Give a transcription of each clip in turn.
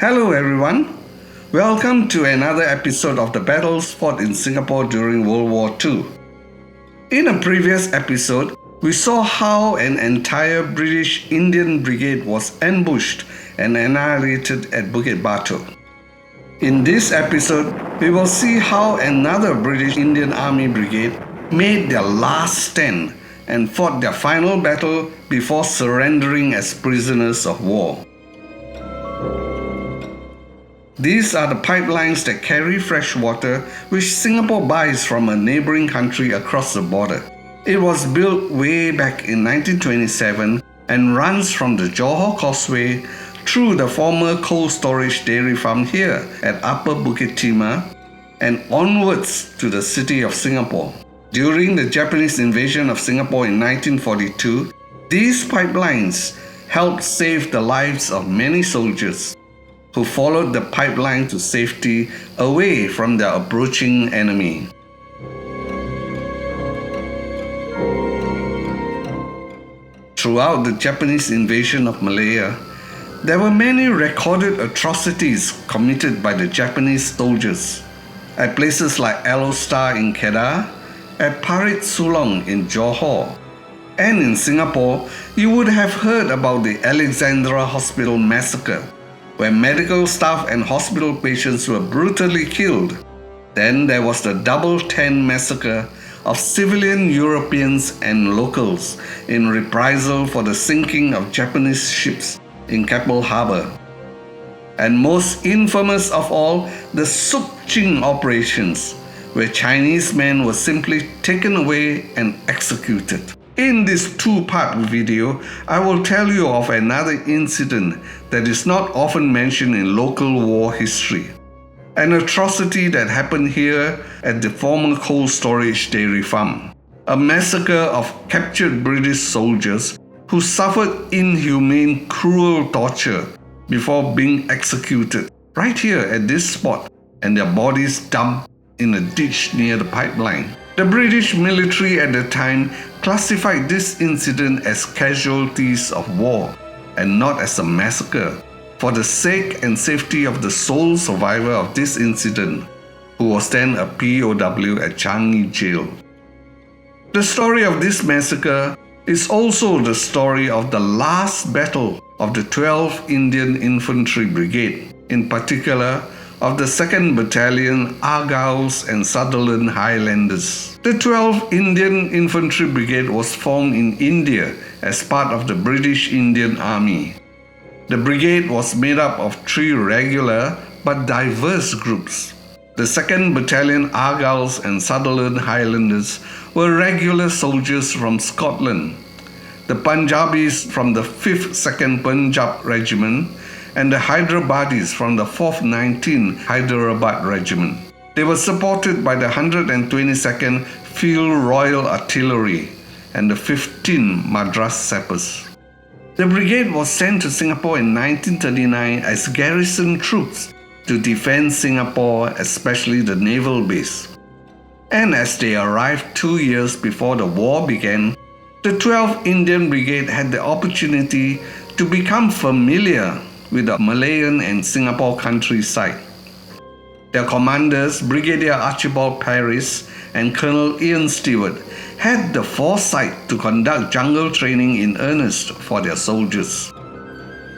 Hello everyone, welcome to another episode of the battles fought in Singapore during World War II. In a previous episode, we saw how an entire British Indian Brigade was ambushed and annihilated at Bukit Batu. In this episode, we will see how another British Indian Army Brigade made their last stand and fought their final battle before surrendering as prisoners of war. These are the pipelines that carry fresh water which Singapore buys from a neighbouring country across the border. It was built way back in 1927 and runs from the Johor Causeway through the former cold storage dairy farm here at Upper Bukit Timah and onwards to the city of Singapore. During the Japanese invasion of Singapore in 1942, these pipelines helped save the lives of many soldiers who followed the pipeline to safety away from their approaching enemy. Throughout the Japanese invasion of Malaya, there were many recorded atrocities committed by the Japanese soldiers at places like Alostar in Kedah, at Parit Sulong in Johor, and in Singapore, you would have heard about the Alexandra Hospital massacre, where medical staff and hospital patients were brutally killed. Then there was the Double Ten massacre of civilian Europeans and locals in reprisal for the sinking of Japanese ships in Keppel Harbour. And most infamous of all, the Suk Ching operations, where Chinese men were simply taken away and executed. In this two-part video, I will tell you of another incident that is not often mentioned in local war history. An atrocity that happened here at the former cold storage dairy farm. A massacre of captured British soldiers who suffered inhumane, cruel torture before being executed right here at this spot and their bodies dumped in a ditch near the pipeline. The British military at the time classified this incident as casualties of war and not as a massacre, for the sake and safety of the sole survivor of this incident, who was then a POW at Changi Jail. The story of this massacre is also the story of the last battle of the 12th Indian Infantry Brigade, in particular of the 2nd Battalion Argyll and Sutherland Highlanders. The 12th Indian Infantry Brigade was formed in India as part of the British Indian Army. The brigade was made up of 3 regular but diverse groups. The 2nd Battalion Argyll and Sutherland Highlanders were regular soldiers from Scotland, the Punjabis from the 5th 2nd Punjab Regiment, and the Hyderabadis from the 4th 19th Hyderabad Regiment. They were supported by the 122nd Field Royal Artillery and the 15th Madras Sappers. The brigade was sent to Singapore in 1939 as garrison troops to defend Singapore, especially the naval base. And as they arrived 2 years before the war began, the 12th Indian Brigade had the opportunity to become familiar with the Malayan and Singapore countryside. Their commanders, Brigadier Archibald Paris and Colonel Ian Stewart, had the foresight to conduct jungle training in earnest for their soldiers.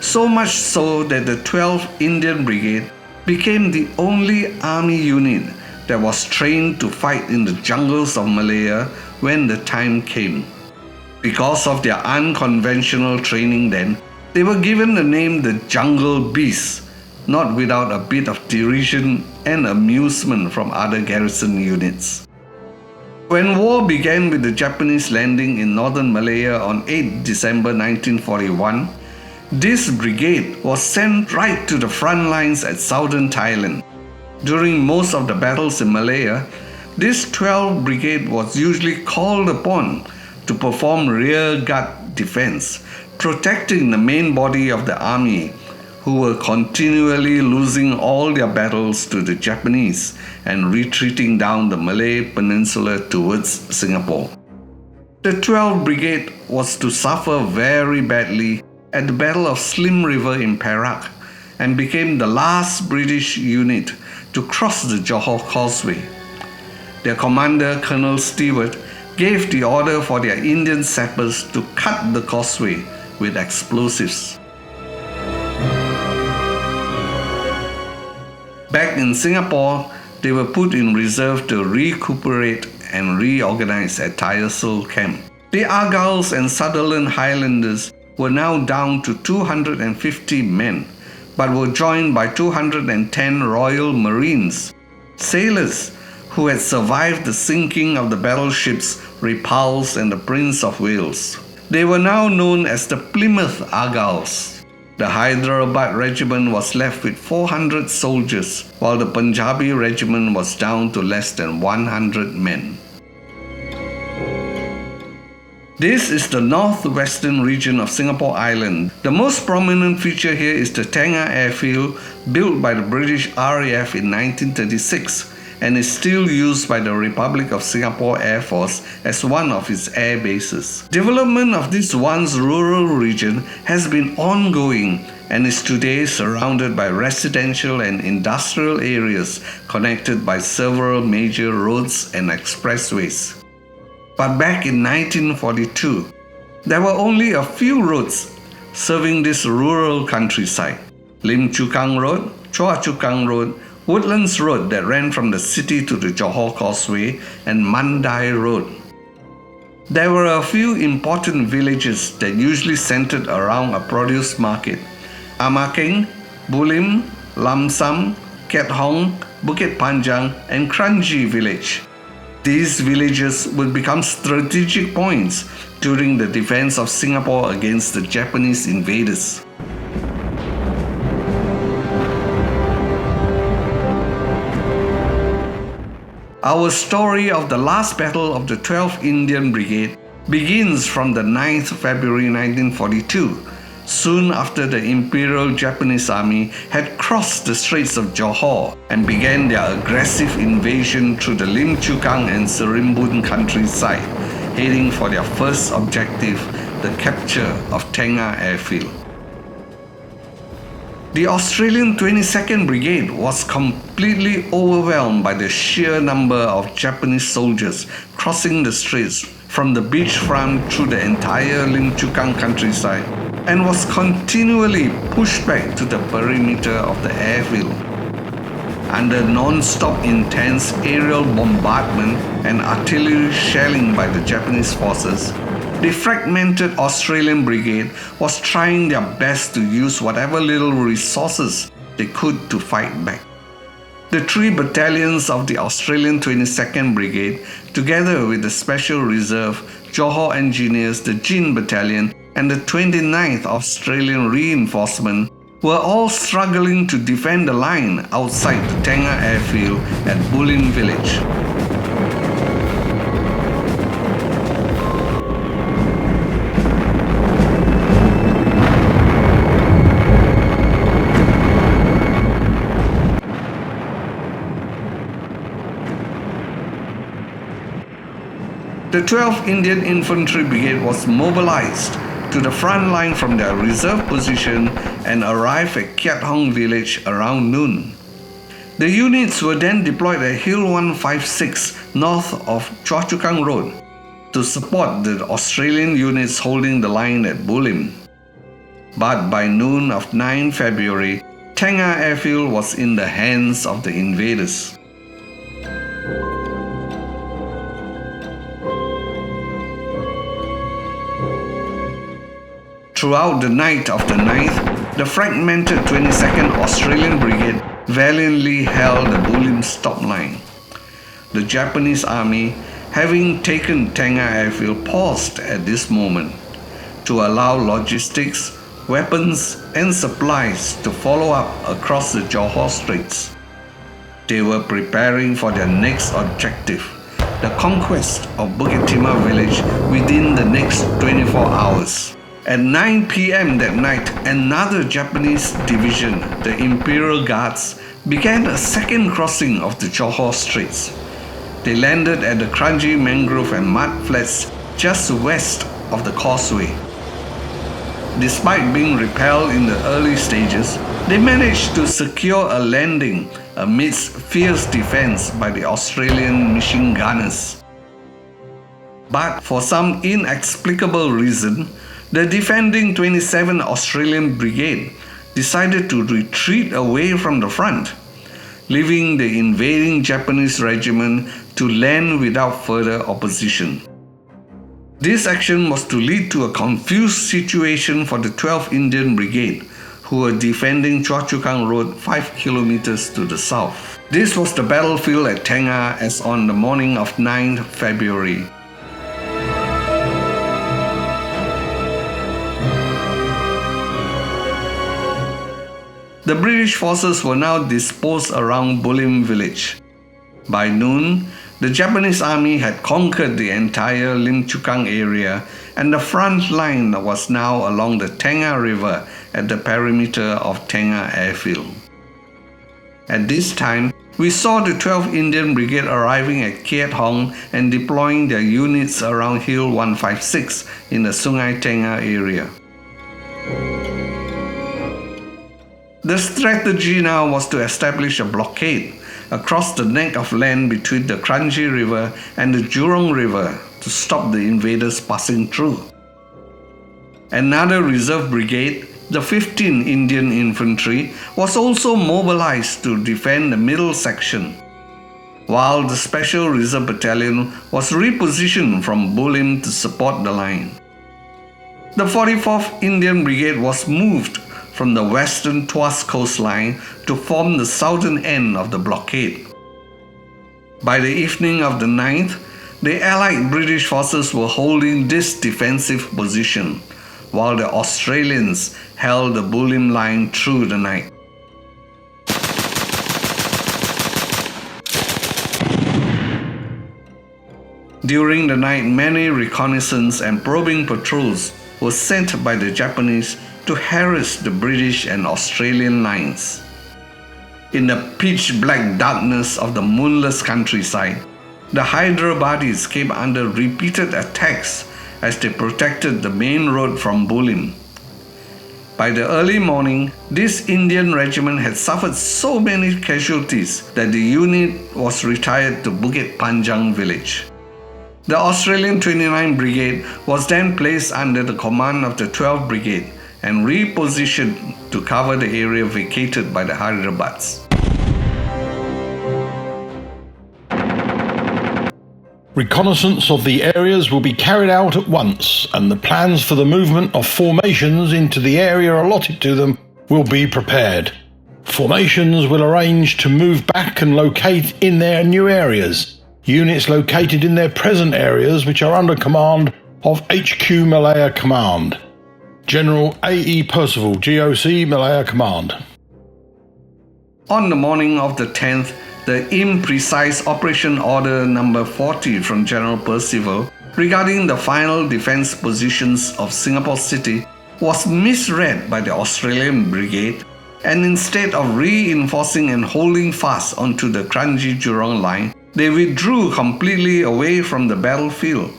So much so that the 12th Indian Brigade became the only army unit that was trained to fight in the jungles of Malaya when the time came. Because of their unconventional training then, they were given the name the Jungle Beasts, not without a bit of derision and amusement from other garrison units. When war began with the Japanese landing in northern Malaya on 8 December 1941, this brigade was sent right to the front lines at southern Thailand. During most of the battles in Malaya, this 12th Brigade was usually called upon to perform rear guard defense, protecting the main body of the army, who were continually losing all their battles to the Japanese and retreating down the Malay Peninsula towards Singapore. The 12th Brigade was to suffer very badly at the Battle of Slim River in Perak and became the last British unit to cross the Johor Causeway. Their commander, Colonel Stewart, gave the order for their Indian sappers to cut the causeway with explosives. Back in Singapore, they were put in reserve to recuperate and reorganize at Tyersall Camp. The Argylls and Sutherland Highlanders were now down to 250 men, but were joined by 210 Royal Marines, sailors who had survived the sinking of the battleships Repulse and the Prince of Wales. They were now known as the Plymouth Argylls. The Hyderabad regiment was left with 400 soldiers, while the Punjabi regiment was down to less than 100 men. This is the northwestern region of Singapore Island. The most prominent feature here is the Tengah airfield, built by the British RAF in 1936 and is still used by the Republic of Singapore Air Force as one of its air bases. Development of this once rural region has been ongoing and is today surrounded by residential and industrial areas connected by several major roads and expressways. But back in 1942, there were only a few roads serving this rural countryside. Lim Chu Kang Road, Choa Chu Kang Road, Woodlands Road that ran from the city to the Johor Causeway, and Mandai Road. There were a few important villages that usually centered around a produce market: Amakeng, Bulim, Lamsam, Ket Hong, Bukit Panjang, and Kranji village. These villages would become strategic points during the defense of Singapore against the Japanese invaders. Our story of the last battle of the 12th Indian Brigade begins from the 9th February 1942, soon after the Imperial Japanese Army had crossed the Straits of Johor and began their aggressive invasion through the Lim Chu Kang and Serimbun countryside, heading for their first objective, the capture of Tengah airfield. The Australian 22nd Brigade was completely overwhelmed by the sheer number of Japanese soldiers crossing the straits from the beachfront through the entire Lim Chu Kang countryside, and was continually pushed back to the perimeter of the airfield. Under non-stop intense aerial bombardment and artillery shelling by the Japanese forces, the fragmented Australian Brigade was trying their best to use whatever little resources they could to fight back. The 3 battalions of the Australian 22nd Brigade, together with the Special Reserve, Johor Engineers, the Jin Battalion, and the 29th Australian Reinforcement, were all struggling to defend the line outside the Tengah airfield at Bulim village. The 12th Indian Infantry Brigade was mobilized to the front line from their reserve position and arrived at Ket Hong village around noon. The units were then deployed at Hill 156 north of Choa Chu Kang Road to support the Australian units holding the line at Bulim. But by noon of 9 February, Tengah airfield was in the hands of the invaders. Throughout the night of the 9th, the fragmented 22nd Australian Brigade valiantly held the Bulim stop line. The Japanese army, having taken Tengah airfield, paused at this moment to allow logistics, weapons, and supplies to follow up across the Johor Straits. They were preparing for their next objective, the conquest of Bukit Timah village within the next 24 hours. At 9 p.m. that night, another Japanese division, the Imperial Guards, began a second crossing of the Johor Straits. They landed at the Kranji mangrove and mud flats just west of the causeway. Despite being repelled in the early stages, They managed to secure a landing amidst fierce defense by the Australian machine gunners. But for some inexplicable reason, the defending 27th Australian Brigade decided to retreat away from the front, leaving the invading Japanese regiment to land without further opposition. This action was to lead to a confused situation for the 12th Indian Brigade, who were defending Choa Chu Kang Road 5 kilometers to the south. This was the battlefield at Tengah as on the morning of 9th February. The British forces were now disposed around Bulim village. By noon, the Japanese army had conquered the entire Lim Chu Kang area, and the front line was now along the Tengah River at the perimeter of Tengah airfield. At this time, we saw the 12th Indian Brigade arriving at Kiat Hong and deploying their units around Hill 156 in the Sungai Tengah area. The strategy now was to establish a blockade across the neck of land between the Kranji River and the Jurong River to stop the invaders passing through. Another reserve brigade, the 15th Indian Infantry, was also mobilized to defend the middle section, while the Special Reserve Battalion was repositioned from Bulim to support the line. The 44th Indian Brigade was moved from the western Tuas coastline to form the southern end of the blockade. By the evening of the 9th, the Allied British forces were holding this defensive position, while the Australians held the Bulim line through the night. During the night, many reconnaissance and probing patrols were sent by the Japanese to harass the British and Australian lines. In the pitch-black darkness of the moonless countryside, the Hyderabadis came under repeated attacks as they protected the main road from Bulim. By the early morning, this Indian regiment had suffered so many casualties that the unit was retired to Bukit Panjang village. The Australian 29th Brigade was then placed under the command of the 12th Brigade and repositioned to cover the area vacated by the Hyderabadis. Reconnaissance of the areas will be carried out at once, and the plans for the movement of formations into the area allotted to them will be prepared. Formations will arrange to move back and locate in their new areas. Units located in their present areas which are under command of HQ Malaya Command. General A.E. Percival, GOC Malaya Command. On the morning of the 10th, the imprecise Operation Order No. 40 from General Percival regarding the final defense positions of Singapore City was misread by the Australian Brigade, and instead of reinforcing and holding fast onto the Kranji-Jurong line, they withdrew completely away from the battlefield.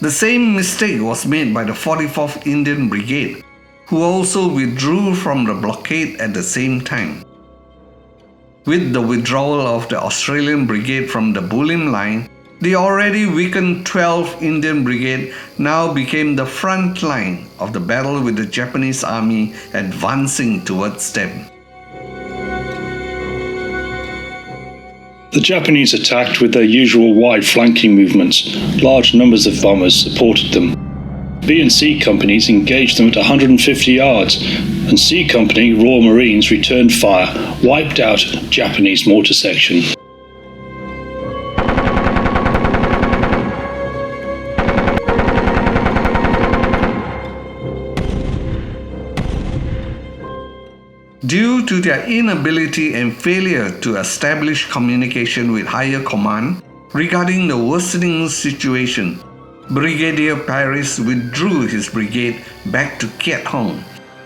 The same mistake was made by the 44th Indian Brigade, who also withdrew from the blockade at the same time. With the withdrawal of the Australian Brigade from the Bulim line, the already weakened 12th Indian Brigade now became the front line of the battle with the Japanese army advancing towards them. The Japanese attacked with their usual wide flanking movements. Large numbers of bombers supported them. B and C companies engaged them at 150 yards, and C Company Royal Marines returned fire, wiped out Japanese mortar section. Due to their inability and failure to establish communication with higher command regarding the worsening situation, Brigadier Paris withdrew his brigade back to Kiat Hong,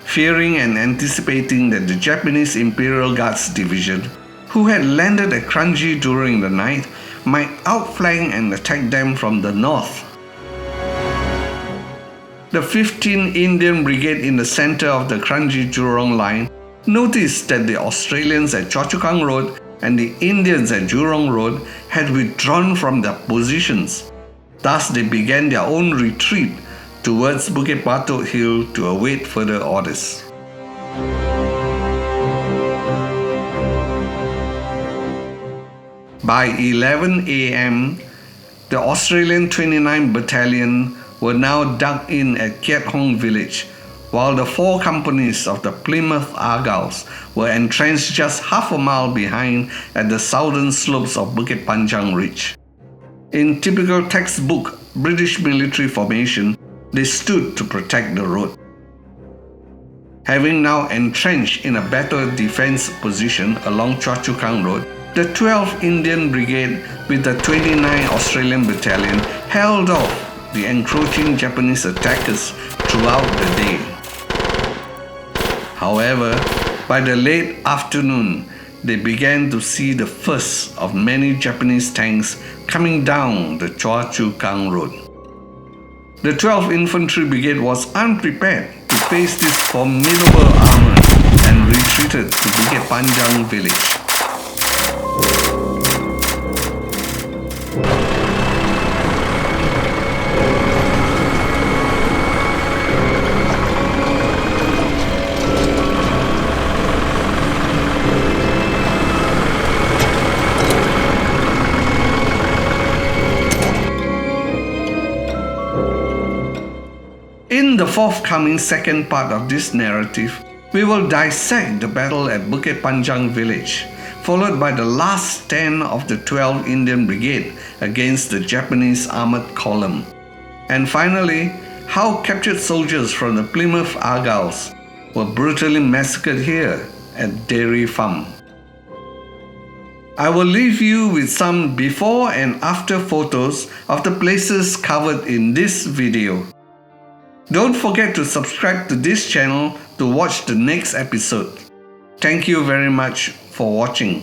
Fearing and anticipating that the Japanese Imperial Guards Division, who had landed at Kranji during the night, might outflank and attack them from the north. The 15th Indian Brigade in the center of the Kranji-Jurong line noticed that the Australians at Choa Chu Kang Road and the Indians at Jurong Road had withdrawn from their positions. Thus, they began their own retreat towards Bukit Batok Hill to await further orders. By 11 a.m., the Australian 29th Battalion were now dug in at Kiat Hong village, while the 4 companies of the Plymouth Argylls were entrenched just half a mile behind at the southern slopes of Bukit Panjang Ridge. In typical textbook British military formation, they stood to protect the road. Having now entrenched in a better defense position along Choa Chu Kang Road, the 12th Indian Brigade with the 29th Australian Battalion held off the encroaching Japanese attackers throughout the day. However, by the late afternoon, they began to see the first of many Japanese tanks coming down the Choa Chu Kang Road. The 12th Infantry Brigade was unprepared to face this formidable armor and retreated to Bukit Panjang village. In the forthcoming second part of this narrative, we will dissect the battle at Bukit Panjang village, followed by the last stand of the 12th Indian Brigade against the Japanese armored column, and finally, how captured soldiers from the Plymouth Argylls were brutally massacred here at Dairy Farm. I will leave you with some before and after photos of the places covered in this video. Don't forget to subscribe to this channel to watch the next episode. Thank you very much for watching.